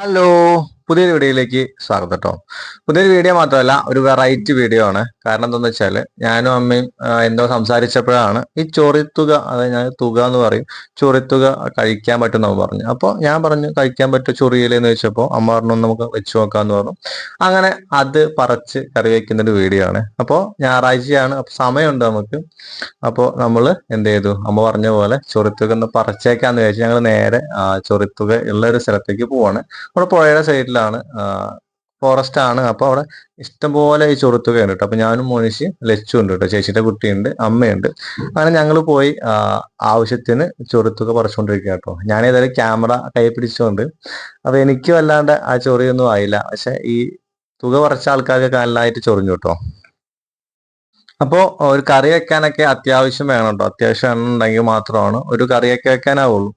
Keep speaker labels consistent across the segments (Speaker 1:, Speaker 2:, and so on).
Speaker 1: Hello, പുതിയൊരു വീഡിയോയിലേക്ക് സ്വാഗതം കേട്ടോ. പുതിയൊരു വീഡിയോ മാത്രമല്ല, ഒരു വെറൈറ്റി വീഡിയോ ആണ്. കാരണം എന്താണെന്ന് വെച്ചാൽ ഞാനും അമ്മയും എന്തോ സംസാരിച്ചപ്പോഴാണ് ഈ ചൊറിത്തുക, അതായത് ഞാൻ തുക എന്ന് പറയും, ചൊറിത്തുക കഴിക്കാൻ പറ്റുമെന്ന് പറഞ്ഞു. അപ്പോൾ ഞാൻ പറഞ്ഞു കഴിക്കാൻ പറ്റും ചൊറിയിലെന്ന് ചോദിച്ചപ്പോൾ അമ്മ പറഞ്ഞു നമുക്ക് വെച്ച് നോക്കാന്ന് പറഞ്ഞു. അങ്ങനെ അത് പറിച്ച് കറി വെക്കുന്ന ഒരു വീഡിയോ ആണ്. അപ്പോൾ ഞായറാഴ്ചയാണ്, അപ്പോൾ സമയമുണ്ട് നമുക്ക്. അപ്പോൾ നമ്മൾ എന്ത് ചെയ്തു, അമ്മ പറഞ്ഞ പോലെ ചൊറിത്തുക ഒന്ന് പറിച്ചേക്കാന്ന് വിചാരിച്ചു ഞങ്ങൾ നേരെ ചൊറിത്തുക ഉള്ള ഒരു സ്ഥലത്തേക്ക് പോവാണ്. നമ്മുടെ പുഴയുടെ സൈഡിലാണ്, ഫോറസ്റ്റ് ആണ്. അപ്പൊ അവിടെ ഇഷ്ടംപോലെ ഈ ചൊറുത്തുക ഉണ്ട് കേട്ടോ. അപ്പൊ ഞാനും മോനിഷ് ലച്ചു ഉണ്ട് കേട്ടോ, ചേച്ചിയുടെ കുട്ടിയുണ്ട്, അമ്മയുണ്ട്. അങ്ങനെ ഞങ്ങൾ പോയി ആവശ്യത്തിന് ചൊറുത്തുക പറിച്ചുകൊണ്ടിരിക്കുക കേട്ടോ. ഞാൻ ഏതായാലും ക്യാമറ കൈ പിടിച്ചുകൊണ്ട്, അപ്പൊ എനിക്കും അല്ലാണ്ട് ആ ചൊറിയൊന്നും ആയില്ല. പക്ഷെ ഈ തുക പറിച്ച ആൾക്കാർക്ക് നല്ലതായിട്ട് ചൊറിഞ്ഞു കേട്ടോ. അപ്പോ ഒരു കറി വെക്കാനൊക്കെ അത്യാവശ്യം വേണം കേട്ടോ. അത്യാവശ്യം എണ്ണ ഉണ്ടെങ്കിൽ മാത്രമാണ് ഒരു കറിയൊക്കെ വെക്കാനാവുള്ളൂ.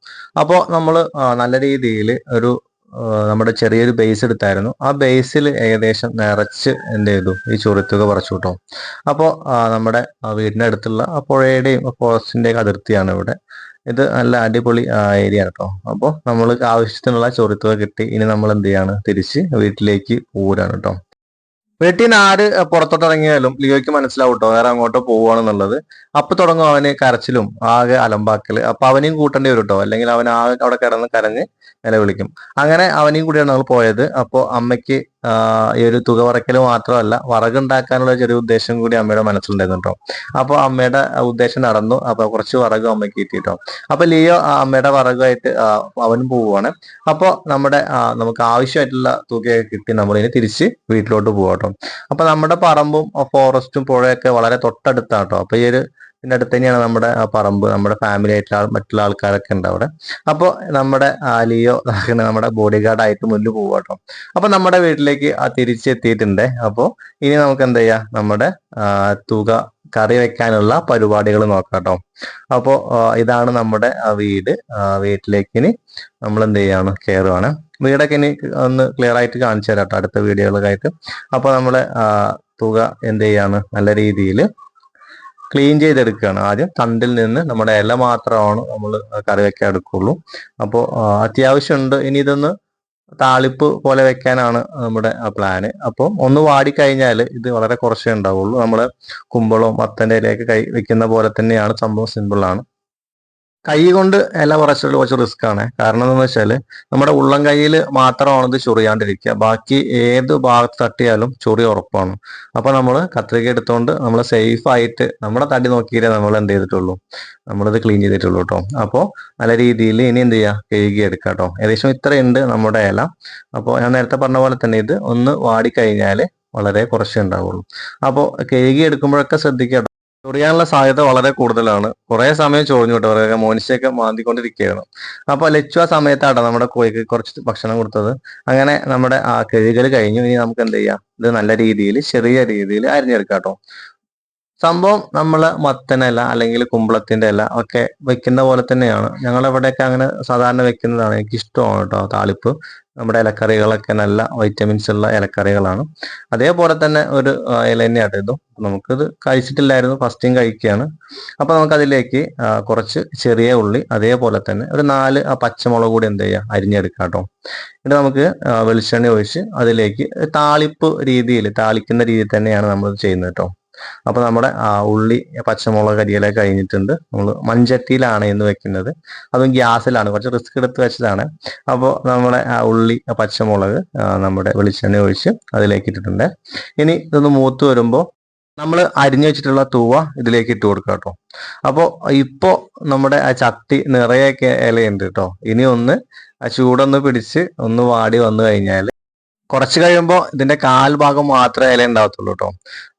Speaker 1: അപ്പോൾ നമ്മൾ നല്ല രീതിയിൽ ഒരു നമ്മുടെ ചെറിയൊരു ബേസ് എടുത്തായിരുന്നു. ആ ബേസിൽ ഏകദേശം നിറച്ച് എന്ത് ചെയ്തു, ഈ ചൊറിത്തുക പറിച്ചു കേട്ടോ. അപ്പോൾ നമ്മുടെ വീടിന്റെ അടുത്തുള്ള ആ പുഴയുടെയും ഫോറസ്റ്റിന്റെയും അതിർത്തിയാണ് ഇവിടെ. ഇത് നല്ല അടിപൊളി ഏരിയ ആണ് കേട്ടോ. അപ്പോൾ നമ്മൾക്ക് ആവശ്യത്തിനുള്ള ചൊറിത്തുക കിട്ടി. ഇനി നമ്മൾ എന്ത് ചെയ്യാണ്, തിരിച്ച് വീട്ടിലേക്ക് പോരാണ് കേട്ടോ. വീട്ടിൽ നിന്ന് ആര് പുറത്തോട്ട് ഇറങ്ങിയാലും ലിയോയ്ക്ക് മനസ്സിലാവും കേട്ടോ വേറെ അങ്ങോട്ടോ പോവുകയാണെന്നുള്ളത്. അപ്പൊ തുടങ്ങും അവന് കരച്ചിലും ആകെ അലമ്പാക്കല്. അപ്പൊ അവനെയും കൂട്ടേണ്ടി വരും കേട്ടോ, അല്ലെങ്കിൽ അവൻ ആകെ അവിടെ കിടന്ന് കരഞ്ഞ് നിലവിളിക്കും. അങ്ങനെ അവനെയും കൂടിയാണ് ഞങ്ങൾ പോയത്. അപ്പോൾ അമ്മയ്ക്ക് ഈ ഒരു തുക പറക്കൽ മാത്രമല്ല, വറകുണ്ടാക്കാനുള്ള ചെറിയ ഉദ്ദേശം കൂടി അമ്മയുടെ മനസ്സിലുണ്ടായിരുന്നു കേട്ടോ. അപ്പൊ അമ്മയുടെ ഉദ്ദേശം നടന്നു. അപ്പൊ കുറച്ച് വറക് അമ്മയ്ക്ക് കിട്ടിട്ടോ. അപ്പൊ ലിയോ അമ്മയുടെ വറകുമായിട്ട് അവനും പോവുകയാണ്. അപ്പോൾ നമ്മുടെ നമുക്ക് ആവശ്യമായിട്ടുള്ള തുകയൊക്കെ കിട്ടി നമ്മളിനി തിരിച്ച് വീട്ടിലോട്ട് പോകാട്ടോ. അപ്പൊ നമ്മുടെ പറമ്പും ഫോറസ്റ്റും പുഴയൊക്കെ വളരെ തൊട്ടടുത്താട്ടോ. അപ്പൊ ഈ ഒരു ഇതിന്റെ അടുത്ത് തന്നെയാണ് നമ്മുടെ പറമ്പ്. നമ്മുടെ ഫാമിലി ആയിട്ടുള്ള മറ്റുള്ള ആൾക്കാരൊക്കെ ഉണ്ട് അവിടെ. അപ്പോൾ നമ്മുടെ ലിയോ നമ്മുടെ ബോഡി ഗാർഡ് ആയിട്ട് മുന്നിൽ പോവാട്ടോ. അപ്പൊ നമ്മുടെ വീട്ടിലേക്ക് തിരിച്ചെത്തിയിട്ടുണ്ട്. അപ്പോൾ ഇനി നമുക്ക് എന്താ ചെയ്യാ, നമ്മുടെ തുക കറി വെക്കാനുള്ള പരിപാടികൾ നോക്കാം കേട്ടോ. അപ്പോൾ ഇതാണ് നമ്മുടെ വീട്. വീട്ടിലേക്ക് ഇനി നമ്മൾ എന്ത് ചെയ്യാണ്, കയറുവാണ്. വീടൊക്കെ ഇനി ഒന്ന് ക്ലിയർ ആയിട്ട് കാണിച്ചു തരാം കേട്ടോ അടുത്ത വീഡിയോകളായിട്ട്. അപ്പൊ നമ്മള് തുക എന്ത് ചെയ്യാണ്, നല്ല രീതിയിൽ ക്ലീൻ ചെയ്തെടുക്കുകയാണ്. ആദ്യം തണ്ടിൽ നിന്ന് നമ്മുടെ ഇല മാത്രമാണ് നമ്മൾ കറി വെക്കാൻ എടുക്കുള്ളൂ. അപ്പോൾ അത്യാവശ്യമുണ്ട്. ഇനി ഇതൊന്ന് താളിപ്പ് പോലെ വെക്കാനാണ് നമ്മുടെ പ്ലാന്. അപ്പോൾ ഒന്ന് വാടിക്കഴിഞ്ഞാൽ ഇത് വളരെ കുറച്ചേ ഉണ്ടാവുള്ളൂ. നമ്മൾ കുമ്പളവും മത്തൻ്റെ ഇലയൊക്കെ വെക്കുന്ന പോലെ തന്നെയാണ്, സംഭവം സിമ്പിൾ ആണ്. കൈ കൊണ്ട് ഇല പറിച്ചത് കുറച്ച് റിസ്ക് ആണ്. കാരണം എന്താണെന്ന് വെച്ചാൽ നമ്മുടെ ഉള്ളം കൈയിൽ മാത്രമാണ് ഇത് ചൊറിയാണ്ടിരിക്കുക. ബാക്കി ഏത് ഭാഗത്ത് തട്ടിയാലും ചൊറി ഉറപ്പാണ്. അപ്പൊ നമ്മൾ കത്രിക എടുത്തുകൊണ്ട് നമ്മൾ സേഫ് ആയിട്ട് നമ്മുടെ തടി നോക്കിയിട്ടേ നമ്മൾ എന്ത് ചെയ്തിട്ടുള്ളൂ, നമ്മളിത് ക്ലീൻ ചെയ്തിട്ടുള്ളൂ കേട്ടോ. അപ്പോൾ നല്ല രീതിയിൽ ഇനി എന്ത് ചെയ്യുക, കഴുകി എടുക്കാം കേട്ടോ. ഏകദേശം ഇത്രയുണ്ട് നമ്മുടെ ഇല. അപ്പോൾ ഞാൻ നേരത്തെ പറഞ്ഞ പോലെ തന്നെ ഇത് ഒന്ന് വാടിക്കഴിഞ്ഞാൽ വളരെ കുറച്ചേ ഉണ്ടാവുള്ളൂ. അപ്പോൾ കഴുകി എടുക്കുമ്പോഴൊക്കെ ശ്രദ്ധിക്കുക. ചൊറിയാനുള്ള സാധ്യത വളരെ കൂടുതലാണ്. കുറെ സമയം ചൊറിഞ്ഞു കേട്ടോ, പറയുക മോനിഷയൊക്കെ മാന്തിക്കൊണ്ടിരിക്കുകയാണ്. അപ്പൊ ലച്ചു ആ സമയത്താട്ടോ നമ്മുടെ കോഴിക്ക് കുറച്ച് ഭക്ഷണം കൊടുത്തത്. അങ്ങനെ നമ്മുടെ ആ കഴുകൽ കഴിഞ്ഞു. ഇനി നമുക്ക് എന്ത് ചെയ്യാം, ഇത് നല്ല രീതിയിൽ ചെറിയ രീതിയിൽ അരിഞ്ഞെടുക്കാം കേട്ടോ. സംഭവം നമ്മള് മത്തനില അല്ലെങ്കിൽ കുമ്പളത്തിന്റെ ഇല ഒക്കെ വെക്കുന്ന പോലെ തന്നെയാണ്. ഞങ്ങളെവിടെയൊക്കെ അങ്ങനെ സാധാരണ വെക്കുന്നതാണ്. എനിക്ക് ഇഷ്ടമാണ് കേട്ടോ താളിപ്പ്. നമ്മുടെ ഇലക്കറികളൊക്കെ നല്ല വൈറ്റമിൻസ് ഉള്ള ഇലക്കറികളാണ്. അതേപോലെ തന്നെ ഒരു ഇല തന്നെയാണ് ഇതും. നമുക്കിത് കഴിച്ചിട്ടില്ലായിരുന്നു, ഫസ്റ്റ് ടൈം കഴിക്കുകയാണ്. അപ്പൊ നമുക്ക് അതിലേക്ക് കുറച്ച് ചെറിയ ഉള്ളി, അതേപോലെ തന്നെ ഒരു 4 പച്ചമുളക് കൂടി എന്ത് ചെയ്യുക, അരിഞ്ഞെടുക്കാം കേട്ടോ. എന്നിട്ട് നമുക്ക് വെളിച്ചെണ്ണ ഒഴിച്ച് അതിലേക്ക് താളിപ്പ് രീതിയിൽ, താളിക്കുന്ന രീതിയിൽ തന്നെയാണ് നമ്മൾ ചെയ്യുന്നത് കേട്ടോ. അപ്പൊ നമ്മുടെ ഉള്ളി പച്ചമുളക് കരിയില കഴിഞ്ഞിട്ടുണ്ട്. നമ്മൾ മൺചട്ടിയിലാണ് ഇന്ന് വെക്കുന്നത്, അതും ഗ്യാസിലാണ്, കുറച്ച് റിസ്ക് എടുത്ത് വെച്ചതാണ്. അപ്പോൾ നമ്മുടെ ഉള്ളി പച്ചമുളക് നമ്മുടെ വെളിച്ചെണ്ണ ഒഴിച്ച് അതിലേക്ക് ഇട്ടിട്ടുണ്ട്. ഇനി ഇതൊന്ന് മൂത്ത് വരുമ്പോൾ നമ്മൾ അരിഞ്ഞു വെച്ചിട്ടുള്ള തൂവ ഇതിലേക്ക് ഇട്ട് കൊടുക്കുക കേട്ടോ. അപ്പോൾ ഇപ്പോൾ നമ്മുടെ ആ ചട്ടി നിറയൊക്കെ ഇലയുണ്ട് കേട്ടോ. ഇനി ഒന്ന് ആ ചൂടൊന്ന് പിടിച്ച് ഒന്ന് വാടി വന്നു കഴിഞ്ഞാൽ കുറച്ച് കഴിയുമ്പോൾ ഇതിന്റെ കാൽഭാഗം മാത്രമേ ഇല ഉണ്ടാവത്തുള്ളൂ കേട്ടോ.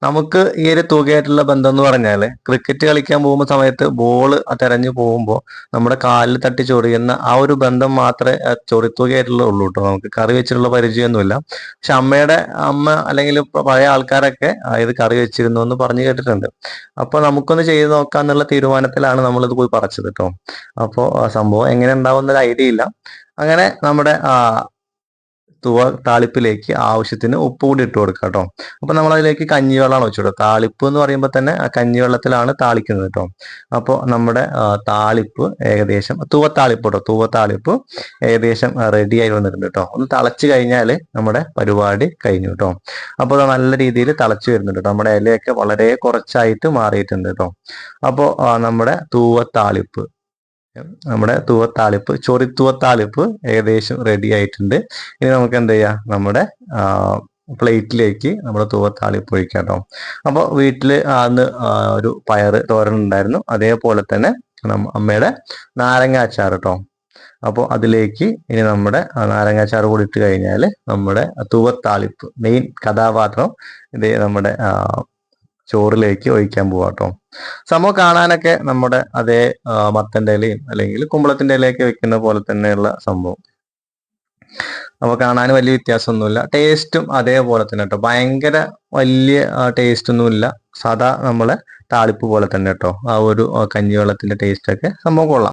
Speaker 1: നമുക്ക് ഈ ഒരു തുകയായിട്ടുള്ള ബന്ധം എന്ന് പറഞ്ഞാൽ, ക്രിക്കറ്റ് കളിക്കാൻ പോകുന്ന സമയത്ത് ബോൾ തെരഞ്ഞു പോകുമ്പോൾ നമ്മുടെ കാലിൽ തട്ടി ചൊറിയുന്ന ആ ഒരു ബന്ധം മാത്രമേ ചൊറിത്തുകയായിട്ടുള്ള ഉള്ളൂ കേട്ടോ. നമുക്ക് കറി വെച്ചിട്ടുള്ള പരിചയമൊന്നുമില്ല. പക്ഷെ അമ്മ അല്ലെങ്കിൽ പഴയ ആൾക്കാരൊക്കെ ഇത് കറി വെച്ചിരുന്നു എന്ന് പറഞ്ഞു കേട്ടിട്ടുണ്ട്. അപ്പൊ നമുക്കൊന്ന് ചെയ്ത് നോക്കാന്നുള്ള തീരുമാനത്തിലാണ് നമ്മളിത് പോയി പറിച്ചത് കേട്ടോ. അപ്പോൾ സംഭവം എങ്ങനെ ഉണ്ടാവുന്ന ഒരു ഐഡിയ ഇല്ല. അങ്ങനെ നമ്മുടെ താളിപ്പിലേക്ക് ആവശ്യത്തിന് ഉപ്പ് കൂടി ഇട്ട് കൊടുക്കുക കേട്ടോ. അപ്പൊ നമ്മൾ അതിലേക്ക് കഞ്ഞിവെള്ളമാണ് ഒഴിച്ചു കൊടുക്കുക. താളിപ്പ് എന്ന് പറയുമ്പോൾ തന്നെ കഞ്ഞിവെള്ളത്തിലാണ് താളിക്കുന്നത് കേട്ടോ. അപ്പോൾ നമ്മുടെ താളിപ്പ് ഏകദേശം തൂവത്താളിപ്പ് ഏകദേശം റെഡി ആയി വന്നിട്ടുണ്ട് കേട്ടോ. ഒന്ന് തിളച്ച് കഴിഞ്ഞാൽ നമ്മുടെ പരിപാടി കഴിഞ്ഞു കേട്ടോ. അപ്പോൾ അത് നല്ല രീതിയിൽ തിളച്ച് വരുന്നുണ്ട് കേട്ടോ. നമ്മുടെ ഇലയൊക്കെ വളരെ കുറച്ചായിട്ട് മാറിയിട്ടുണ്ട് കേട്ടോ. അപ്പോൾ നമ്മുടെ ചൊറിത്തുവത്താളിപ്പ് ഏകദേശം റെഡി ആയിട്ടുണ്ട്. ഇനി നമുക്ക് എന്ത് ചെയ്യാം, നമ്മുടെ പ്ലേറ്റിലേക്ക് നമ്മുടെ തൂവത്താളിപ്പ് ഒഴിക്കാം കേട്ടോ. അപ്പോൾ വീട്ടിൽ അന്ന് ഒരു പയറ് തോരൻ ഉണ്ടായിരുന്നു. അതേപോലെ തന്നെ അമ്മയുടെ നാരങ്ങ അച്ചാർ കേട്ടോ. അപ്പോൾ അതിലേക്ക് ഇനി നമ്മുടെ നാരങ്ങാച്ചാറ് കൂടി ഇട്ട് കഴിഞ്ഞാൽ നമ്മുടെ തൂവത്താളിപ്പ് മെയിൻ കഥാപാത്രം ഇത് നമ്മുടെ ചോറിലേക്ക് ഒഴിക്കാൻ പോവാട്ടോ. സംഭവം കാണാനൊക്കെ നമ്മുടെ അതേ മത്തൻ്റെ ഇലയും അല്ലെങ്കിൽ കുമ്പളത്തിന്റെ ഇലയൊക്കെ വെക്കുന്ന പോലെ തന്നെയുള്ള സംഭവം. അപ്പോൾ കാണാൻ വലിയ വ്യത്യാസമൊന്നുമില്ല. ടേസ്റ്റും അതേപോലെ തന്നെ കേട്ടോ. ഭയങ്കര വലിയ ടേസ്റ്റ് ഒന്നുമില്ല. സാധാ നമ്മളെ താളിപ്പ് പോലെ തന്നെ കേട്ടോ. ആ ഒരു കഞ്ഞിവെള്ളത്തിന്റെ ടേസ്റ്റ് ഒക്കെ സംഭവം കൊള്ളാം.